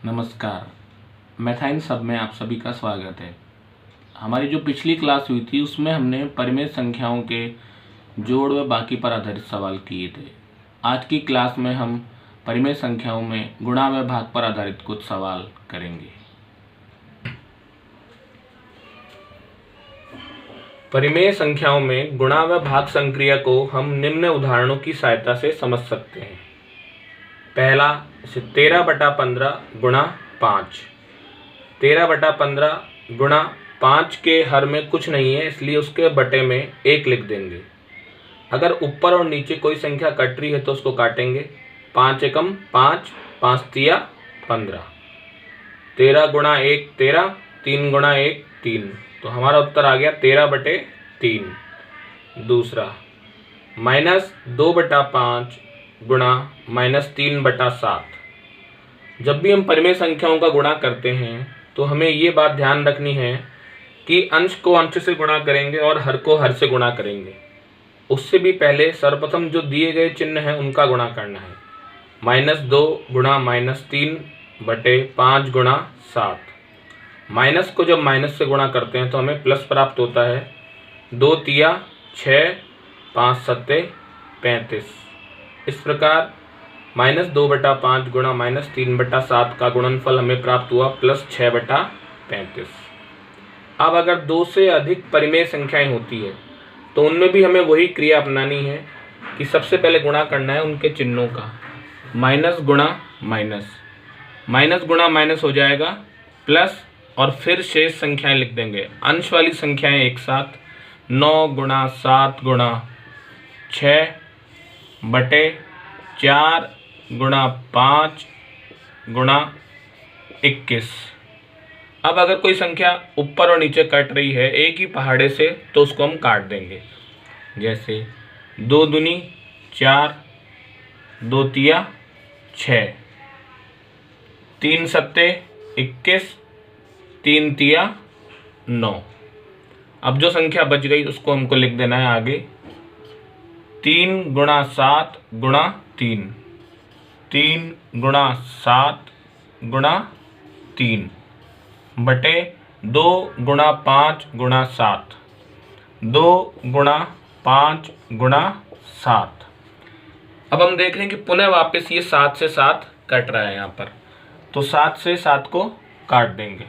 नमस्कार। मैथाइन सब में आप सभी का स्वागत है। हमारी जो पिछली क्लास हुई थी उसमें हमने परिमेय संख्याओं के जोड़ व बाकी पर आधारित सवाल किए थे। आज की क्लास में हम परिमेय संख्याओं में गुणा व भाग पर आधारित कुछ सवाल करेंगे। परिमेय संख्याओं में गुणा व भाग संक्रिया को हम निम्न उदाहरणों की सहायता से समझ सकते हैं। पहला 13/15 गुणा 5। 13/15 गुणा 5 के हर में कुछ नहीं है, इसलिए उसके बटे में 1 लिख देंगे। अगर ऊपर और नीचे कोई संख्या कट रही है तो उसको काटेंगे। 5 एकम 5, 5 तिया 15। 13 गुणा 1 13, 3 गुणा 1 3, तो हमारा उत्तर आ गया 13/3। दूसरा -2/5 गुणा -3/7। जब भी हम परिमेय संख्याओं का गुणा करते हैं तो हमें ये बात ध्यान रखनी है कि अंश को अंश से गुणा करेंगे और हर को हर से गुणा करेंगे। उससे भी पहले सर्वप्रथम जो दिए गए चिन्ह हैं उनका गुणा करना है। -2 गुणा -3/5 गुणा 7। माइनस को जब माइनस से गुणा करते हैं तो हमें प्लस प्राप्त होता है। 2 तिया 6, 5 सत्ते 35। इस प्रकार -2/5 गुणा -3/7 का गुणनफल हमें प्राप्त हुआ +6/35। अब अगर 2 से अधिक परिमेय संख्याएं होती है तो उनमें भी हमें वही क्रिया अपनानी है कि सबसे पहले गुणा करना है उनके चिन्हों का। माइनस गुणा माइनस, माइनस गुणा माइनस हो जाएगा प्लस, और फिर शेष संख्याएं लिख देंगे। अंश वाली संख्याएं एक साथ 9 गुणा 7 गुणा 6/4 गुणा 5 गुणा 21। अब अगर कोई संख्या ऊपर और नीचे कट रही है एक ही पहाड़े से तो उसको हम काट देंगे। जैसे 2 दूनी 4, 2 तिया 6, 3 सत्ते 21, 3 तिया 9। अब जो संख्या बच गई उसको हमको लिख देना है आगे। 3 गुणा 7 गुणा 3, 3 गुणा 7 गुणा 3 बटे 2 गुणा 5 गुणा 7, 2 गुणा 5 गुणा 7। अब हम देख रहे हैं कि पुनः वापस ये 7 से 7 कट रहा है यहाँ पर, तो 7 से 7 को काट देंगे।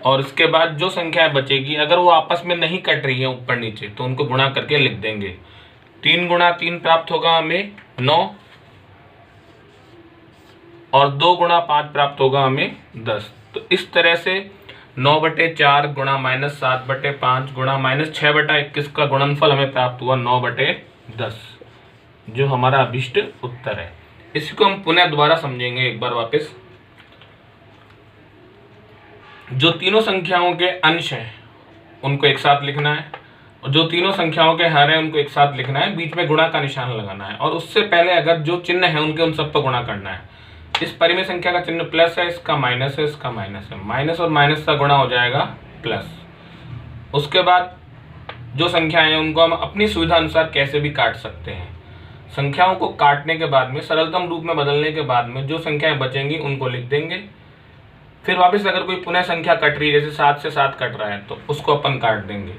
और इसके बाद जो संख्या बचेगी अगर वो आपस में नहीं कट रही है ऊपर नीचे तो उनको गुणा करके लिख देंगे। 3 गुणा 3 प्राप्त होगा हमें 9, और 2 गुणा 5 प्राप्त होगा हमें 10। तो इस तरह से 9/4 गुणा -7/5 गुणा -6/21 का गुणनफल हमें प्राप्त हुआ 9/10, जो हमारा अभिष्ट उत्तर है। इसको हम पुनः दोबारा समझेंगे एक बार वापस। जो तीनों संख्याओं के अंश हैं उनको एक साथ लिखना है, और जो तीनों संख्याओं के हर हैं उनको एक साथ लिखना है, बीच में गुणा का निशान लगाना है, और उससे पहले अगर जो चिन्ह है उनके उन सब पर गुणा करना है। इस परिमेय संख्या का चिन्ह प्लस है, इसका माइनस है, इसका माइनस है, माइनस और माइनस का गुणा हो जाएगा प्लस। उसके बाद जो संख्याएं हैं उनको हम अपनी सुविधा अनुसार कैसे भी काट सकते हैं। संख्याओं को काटने के बाद में सरलतम रूप में बदलने के बाद में जो संख्याएं बचेंगी उनको लिख देंगे। फिर वापस अगर कोई पुनः संख्या कट रही है, जैसे 7 से 7 कट रहा है, तो उसको अपन काट देंगे।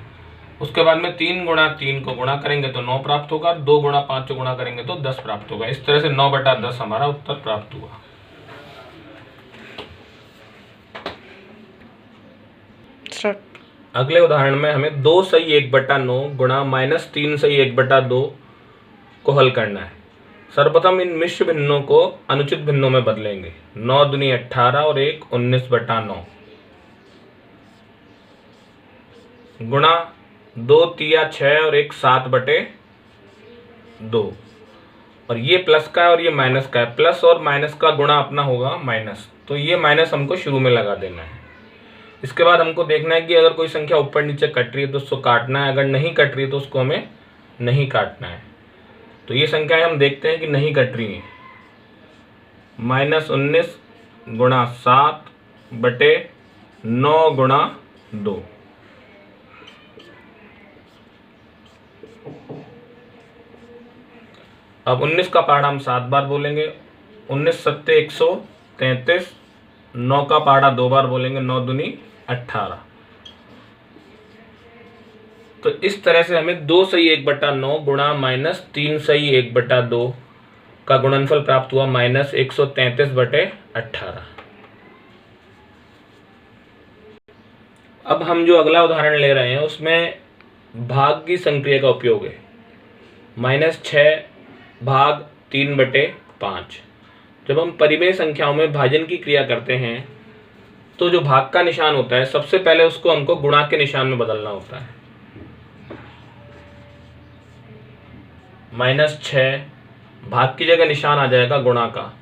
उसके बाद में 3 गुणा 3 को गुणा करेंगे तो 9 प्राप्त होगा, 2 गुणा 5 को गुणा करेंगे तो 10 प्राप्त होगा। इस तरह से 9/10 हमारा उत्तर प्राप्त हुआ। अगले उदाहरण में हमें 2 सही 1/9 गुणा -3 सही 1/2 को हल करना है। सर्वप्रथम इन मिश्र भिन्नों को अनुचित भिन्नों में बदलेंगे। 9 दूनी 18 और 1 19/9 गुणा 2 तिया 6 और 1 7/2, और ये प्लस का है और ये माइनस का है। प्लस और माइनस का गुणा अपना होगा माइनस, तो ये माइनस हमको शुरू में लगा देना है। इसके बाद हमको देखना है कि अगर कोई संख्या ऊपर नीचे कट रही है तो उसको काटना है, अगर नहीं कट रही है तो उसको हमें नहीं काटना है। तो ये संख्याएं हम देखते हैं कि नहीं कट रही हैं। -19 गुणा 7/9 गुणा 2, अब 19 का पहाड़ा हम 7 बार बोलेंगे। 19 सत्ते 133, 9 का पहाड़ा 2 बार बोलेंगे, 9 दूनी 18। तो इस तरह से हमें 2 सही 1/9 गुणा -3 सही 1/2 का गुणनफल प्राप्त हुआ -133/18। अब हम जो अगला उदाहरण ले रहे हैं उसमें भाग की संक्रिया का उपयोग है। -6 भाग 3/5। जब हम परिमेय संख्याओं में भाजन की क्रिया करते हैं तो जो भाग का निशान होता है सबसे पहले उसको हमको गुणा के निशान में बदलना होता है। -6 भाग की जगह निशान आ जाएगा गुणा का,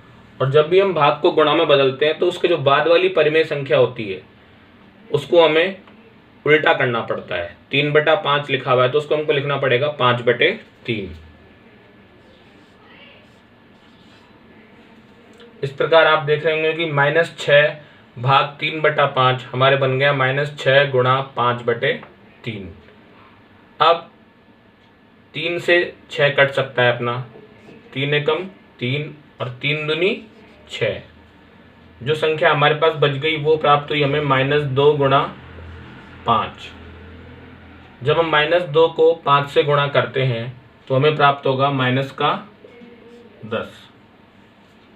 और जब भी हम भाग को गुणा में बदलते हैं तो उसके जो बाद वाली परिमेय संख्या होती है उसको हमें उल्टा करना पड़ता है। 3/5 लिखा हुआ है तो उसको हमको लिखना पड़ेगा 5/3। इस प्रकार आप देख रहे होंगे कि -6 भाग 3/5 हमारे बन गया -6 गुणा 5/3। अब 3 से 6 कट सकता है अपना, 3 एकम 3 और 3 दूनी 6। जो संख्या हमारे पास बच गई वो प्राप्त हुई हमें -2 गुणा 5। जब हम -2 को 5 से गुणा करते हैं तो हमें प्राप्त होगा -10।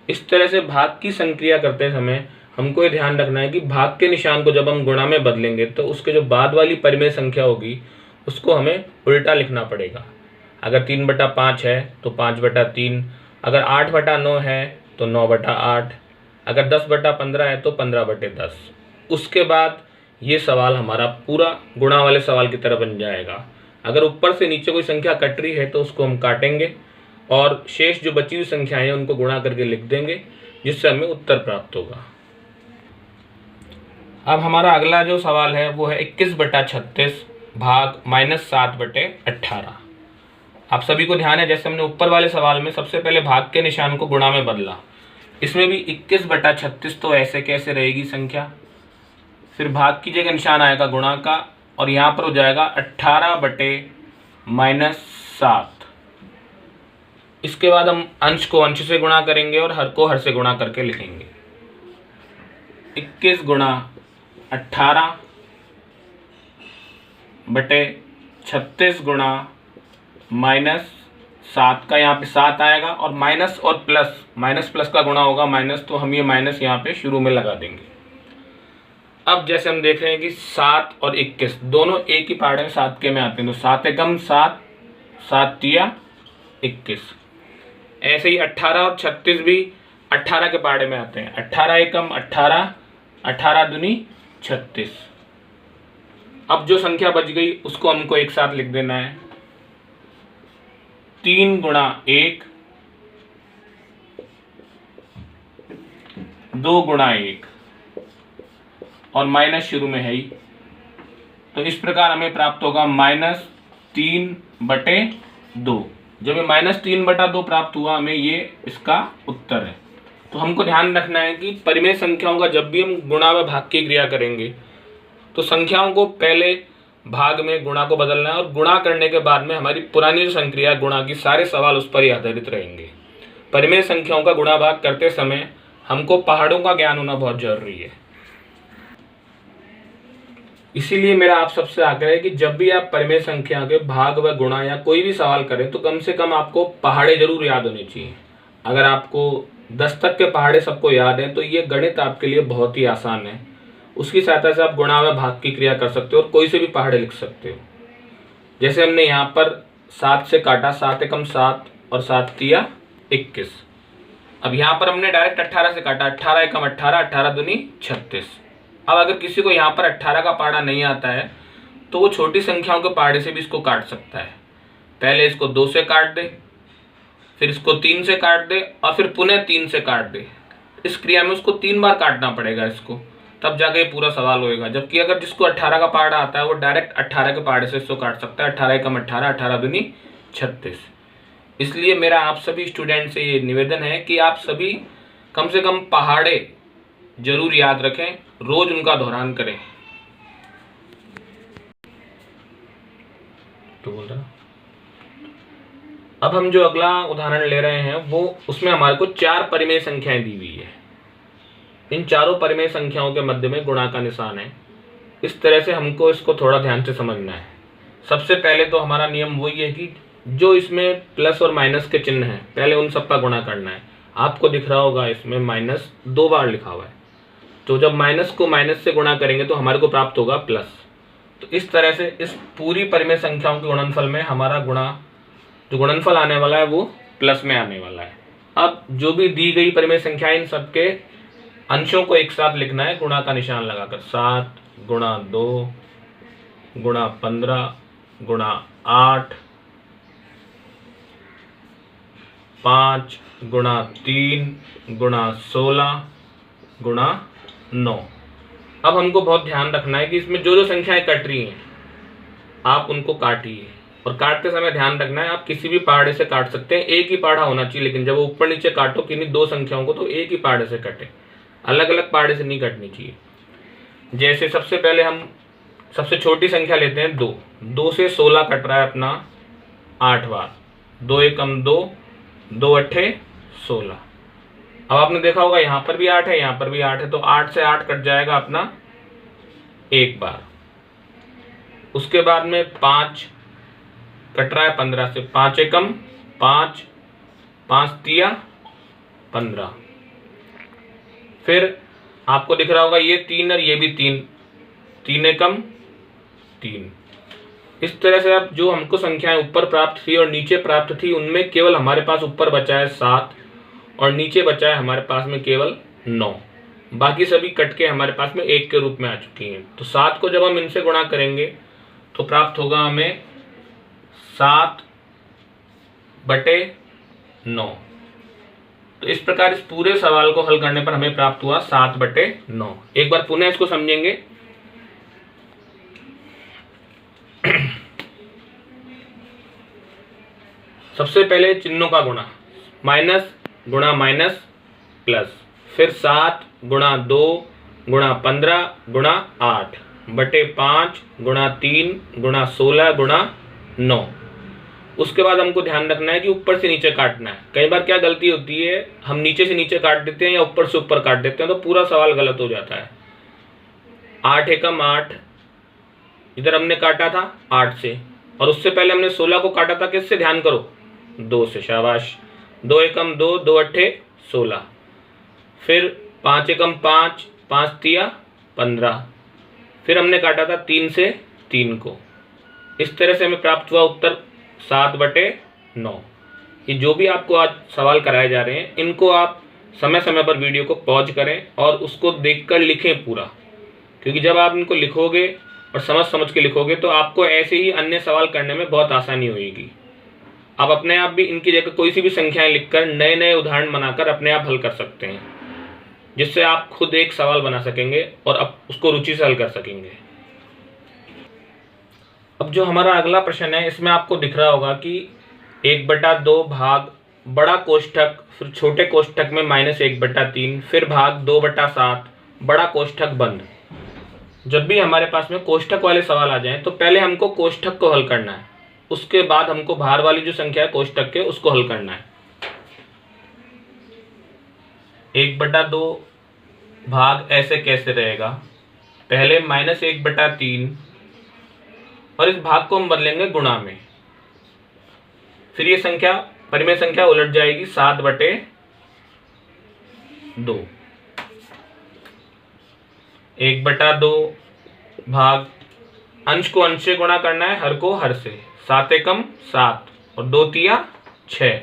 इस तरह से भाग की संक्रिया करते समय हमको ये ध्यान रखना है कि भाग के निशान को जब हम गुणा में बदलेंगे तो उसके जो बाद वाली परिमेय संख्या होगी उसको हमें उल्टा लिखना पड़ेगा। अगर 3/5 है तो 5/3, अगर 8/9 है तो 9/8, अगर 10/15 है तो 15/10। उसके बाद ये सवाल हमारा पूरा गुणा वाले सवाल की तरह बन जाएगा। अगर ऊपर से नीचे कोई संख्या कट रही है तो उसको हम काटेंगे और शेष जो बची हुई संख्याएं हैं उनको गुणा करके लिख देंगे, जिससे हमें उत्तर प्राप्त होगा। अब हमारा अगला जो सवाल है वो है 21/36 भाग -7/18। आप सभी को ध्यान है जैसे हमने ऊपर वाले सवाल में सबसे पहले भाग के निशान को गुणा में बदला, इसमें भी 21/36 तो ऐसे कैसे रहेगी संख्या, फिर भाग की जगह निशान आएगा गुणा का और यहाँ पर हो जाएगा 18/-7। इसके बाद हम अंश को अंश से गुणा करेंगे और हर को हर से गुणा करके लिखेंगे। 21 गुणा 18/36 गुणा -7 का यहाँ पे 7 आएगा और माइनस और प्लस, माइनस प्लस का गुणा होगा माइनस, तो हम ये माइनस यहाँ पे शुरू में लगा देंगे। अब जैसे हम देख रहे हैं कि 7 और 21 दोनों एक ही पहाड़े में 7 के में आते हैं, तो 7 एकम 7, 7 तिया 21। ऐसे ही 18 और 36 भी 18 के पहाड़े में आते हैं, 18 एकम 18, 18 दूनी 36। अब जो संख्या बच गई उसको हमको एक साथ लिख देना है। 3 गुणा 1, 2 गुणा 1 और माइनस शुरू में है ही, तो इस प्रकार हमें प्राप्त होगा -3/2। जब ये -3/2 प्राप्त हुआ हमें ये इसका उत्तर है। तो हमको ध्यान रखना है कि परिमेय संख्याओं का जब भी हम गुणा व भाग की क्रिया करेंगे तो संख्याओं को पहले भाग में गुणा को बदलना है और गुणा करने के बाद में हमारी पुरानी जो संक्रिया गुणा की सारे सवाल उस पर ही आधारित रहेंगे। परिमेय संख्याओं का गुणा भाग करते समय हमको पहाड़ों का ज्ञान होना बहुत जरूरी है। इसीलिए मेरा आप सबसे आग्रह है कि जब भी आप परिमेय संख्या के भाग व गुणा या कोई भी सवाल करें तो कम से कम आपको पहाड़े जरूर याद होने चाहिए। अगर आपको 10 तक के पहाड़े सबको याद हैं तो ये गणित आपके लिए बहुत ही आसान है। उसकी सहायता से आप गुणा व भाग की क्रिया कर सकते हो और कोई से भी पहाड़े लिख सकते हो। जैसे हमने यहाँ पर 7 से काटा, 7 एकम 7 और 7 तिया 21। अब यहाँ पर हमने डायरेक्ट 18 से काटा, 18 एकम 18, 18 दूनी 36। अब अगर किसी को यहाँ पर 18 का पहाड़ा नहीं आता है तो वो छोटी संख्याओं के पहाड़े से भी इसको काट सकता है। पहले इसको 2 से काट दे, फिर इसको 3 से काट दे और फिर पुनः 3 से काट दे। इस क्रिया में उसको 3 बार काटना पड़ेगा इसको, तब जाके पूरा सवाल होएगा। जबकि अगर जिसको 18 का पहाड़ा आता है वो डायरेक्ट 18 के पहाड़े से इसको काट सकता है। 18 एकम 18, 18 दूनी 36। इसलिए मेरा आप सभी स्टूडेंट से ये निवेदन है कि आप सभी कम से कम पहाड़े जरूर याद रखें, रोज उनका दोहरान करें। तो बोल रहा अब हम जो अगला उदाहरण ले रहे हैं वो उसमें हमारे को 4 परिमेय संख्याएं दी हुई है। इन चारों परिमेय संख्याओं के मध्य में गुणा का निशान है। इस तरह से हमको इसको थोड़ा ध्यान से समझना है। सबसे पहले तो हमारा नियम वही है कि जो इसमें प्लस और माइनस के चिन्ह हैं पहले उन सब का गुणा करना है। आपको दिख रहा होगा इसमें माइनस 2 बार लिखा हुआ है, तो जब माइनस को माइनस से गुणा करेंगे तो हमारे को प्राप्त होगा प्लस। तो इस तरह से इस पूरी परिमेय संख्याओं के गुणनफल में हमारा जो गुणनफल आने वाला है वो प्लस में आने वाला है। अब जो भी दी गई परिमेय संख्या इन सबके अंशों को एक साथ लिखना है गुणा का निशान लगाकर। 7 गुणा 2 गुणा 15 गुणा 8, 5 गुणा 3 गुणा 16 गुणा 9। अब हमको बहुत ध्यान रखना है कि इसमें जो जो संख्याएं कट रही हैं आप उनको काटिए, और काटते समय ध्यान रखना है आप किसी भी पहाड़े से काट सकते हैं, एक ही पहाड़ा होना चाहिए, लेकिन जब वो ऊपर नीचे काटो किन्हीं दो संख्याओं को तो एक ही पहाड़े से कटे, अलग अलग पहाड़े से नहीं कटनी चाहिए। जैसे सबसे पहले हम सबसे छोटी संख्या लेते हैं 2। 2 से 16 कट रहा है अपना 8 बार। 2 एकम 2, 2 अट्ठे 16। अब आपने देखा होगा यहाँ पर भी 8 है, यहाँ पर भी 8 है, तो 8 से 8 कट जाएगा अपना एक बार। उसके बाद में 5 कट रहा है 15 से। 5 एकम 5, 5 तिया 15। फिर आपको दिख रहा होगा ये 3 और ये भी 3, 3 एकम 3। इस तरह से अब जो हमको संख्याएं ऊपर प्राप्त थी और नीचे प्राप्त थी उनमें केवल हमारे पास ऊपर बचा है 7 और नीचे बचा है हमारे पास में केवल 9। बाकी सभी कट के हमारे पास में 1 के रूप में आ चुकी हैं। तो 7 को जब हम इनसे गुणा करेंगे तो प्राप्त होगा हमें 7/9। तो इस प्रकार इस पूरे सवाल को हल करने पर हमें प्राप्त हुआ 7/9। एक बार पुनः इसको समझेंगे। सबसे पहले चिन्हों का गुणा, माइनस गुणा माइनस प्लस, फिर 7 गुणा 2 गुणा 15 गुणा 8 बटे 5 गुणा 3 गुणा 16 गुणा 9। उसके बाद हमको ध्यान रखना है कि ऊपर से नीचे काटना है। कई बार क्या गलती होती है, हम नीचे से नीचे काट देते हैं या ऊपर से ऊपर काट देते हैं तो पूरा सवाल गलत हो जाता है। 8 एकम 8, इधर हमने काटा था 8 से, और उससे पहले हमने 16 को काटा था किससे, ध्यान करो, 2 से। शाबाश। 2 एकम 2, 2 अट्ठे 16। फिर 5 एकम 5, 5 तिया 15। फिर हमने काटा था 3 से 3 को। इस तरह से हमें प्राप्त हुआ उत्तर 7/9। ये जो भी आपको आज सवाल कराए जा रहे हैं इनको आप समय समय पर वीडियो को पॉज करें और उसको देखकर लिखें पूरा, क्योंकि जब आप इनको लिखोगे और समझ समझ के लिखोगे तो आपको ऐसे ही अन्य सवाल करने में बहुत आसानी होगी। आप अपने आप भी इनकी जगह कोई सी भी संख्याएं लिखकर नए नए उदाहरण बनाकर अपने आप हल कर सकते हैं, जिससे आप खुद एक सवाल बना सकेंगे और अब उसको रुचि से हल कर सकेंगे। अब जो हमारा अगला प्रश्न है इसमें आपको दिख रहा होगा कि 1/2 भाग बड़ा कोष्ठक, फिर छोटे कोष्ठक में -1/3, फिर भाग 2/7 बड़ा कोष्ठक बंद। जब भी हमारे पास में कोष्ठक वाले सवाल आ जाएं तो पहले हमको कोष्ठक को हल करना है, उसके बाद हमको बाहर वाली जो संख्या है कोष्ठक के उसको हल करना है। 1/2 भाग ऐसे कैसे रहेगा, पहले -1/3 और इस भाग को हम बदलेंगे गुणा में, फिर ये संख्या परिमेय संख्या उलट जाएगी 7/2। 1/2 भाग अंश को अंश से गुणा करना है, हर को हर से। 7 एकम 7 और 2 तिया 6,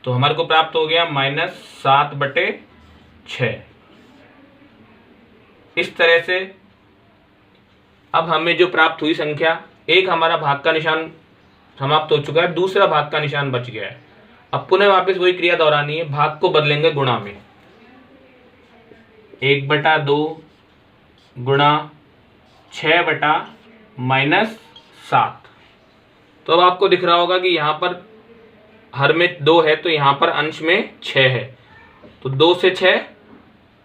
तो हमारे को प्राप्त हो गया -7/6। इस तरह से अब हमें जो प्राप्त हुई संख्या, एक हमारा भाग का निशान समाप्त हो चुका है, दूसरा भाग का निशान बच गया है। अब पुनः वापस वही क्रिया दोहरानी है, भाग को बदलेंगे गुणा में। 1/2 गुणा 6/-7। तो अब आपको दिख रहा होगा कि यहाँ पर हर में 2 है तो यहाँ पर अंश में 6 है, तो 2 से 6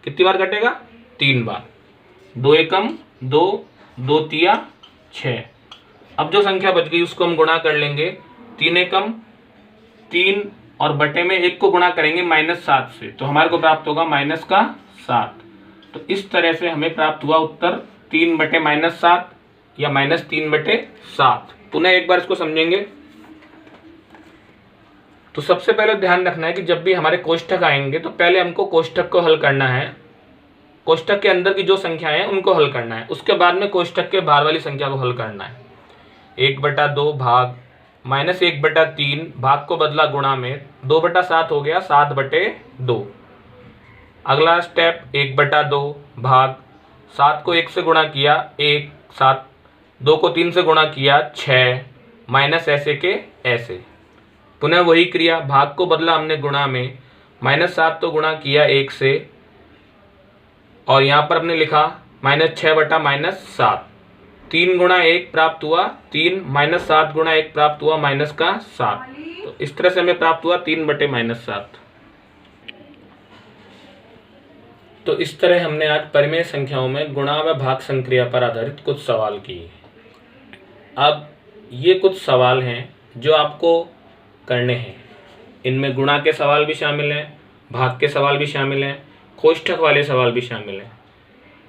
कितनी बार कटेगा, 3 बार। 2 एकम 2, 2 तिया 6। अब जो संख्या बच गई उसको हम गुणा कर लेंगे। 3 एकम 3 और बटे में 1 को गुणा करेंगे -7 से, तो हमारे को प्राप्त होगा -7। तो इस तरह से हमें प्राप्त हुआ उत्तर 3/-7 या -3/7। पुनः एक बार इसको समझेंगे। तो सबसे पहले ध्यान रखना है कि जब भी हमारे कोष्ठक आएंगे तो पहले हमको कोष्ठक को हल करना है, कोष्ठक के अंदर की जो संख्याएं हैं उनको हल करना है, उसके बाद में कोष्ठक के बाहर वाली संख्या को हल करना है। 1/2 भाग -1/3 भाग को बदला गुणा में 2/7 हो गया 7/2। अगला स्टेप 1/2 भाग 7 को 1 से गुणा किया 1, 7 2 को 3 से गुणा किया 6 माइनस ऐसे के ऐसे। पुनः वही क्रिया, भाग को बदला हमने गुणा में -7 तो गुणा किया 1 से और यहाँ पर हमने लिखा -6/-7। 3 गुणा 1 प्राप्त हुआ 3, -7 गुणा 1 प्राप्त हुआ -7। तो इस तरह से हमें प्राप्त हुआ 3/-7। तो इस तरह हमने आज परिमेय संख्याओं में गुणा व भाग संक्रिया पर आधारित कुछ सवाल किए। अब ये कुछ सवाल हैं जो आपको करने हैं। इनमें गुणा के सवाल भी शामिल हैं, भाग के सवाल भी शामिल हैं, कोष्ठक वाले सवाल भी शामिल हैं।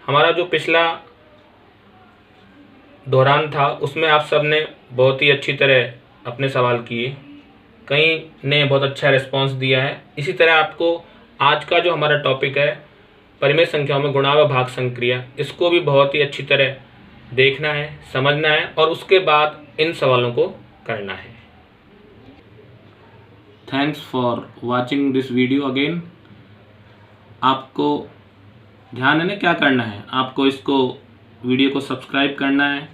हमारा जो पिछला दौरान था उसमें आप सब ने बहुत ही अच्छी तरह अपने सवाल किए, कई ने बहुत अच्छा रिस्पांस दिया है। इसी तरह आपको आज का जो हमारा टॉपिक है परिमेय संख्याओं में गुणा व भाग संक्रिया, इसको भी बहुत ही अच्छी तरह देखना है, समझना है और उसके बाद इन सवालों को करना है। Thanks for watching this video again. आपको ध्यान है ना क्या करना है, आपको इसको वीडियो को सब्सक्राइब करना है,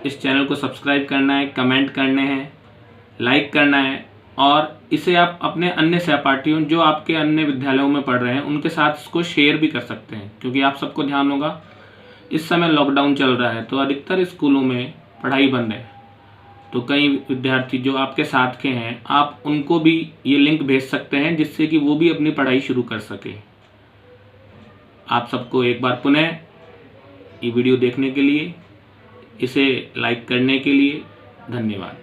इस चैनल को सब्सक्राइब करना है, कमेंट करने हैं, लाइक करना है और इसे आप अपने अन्य सहपाठियों जो आपके अन्य विद्यालयों में पढ़ रहे हैं उनके साथ इसको शेयर भी कर सकते हैं। क्योंकि आप सबको ध्यान होगा इस समय लॉकडाउन चल रहा है तो अधिकतर स्कूलों में पढ़ाई बंद है, तो कई विद्यार्थी जो आपके साथ के हैं आप उनको भी ये लिंक भेज सकते हैं जिससे कि वो भी अपनी पढ़ाई शुरू कर सके। आप सबको एक बार पुनः ये वीडियो देखने के लिए, इसे लाइक करने के लिए धन्यवाद।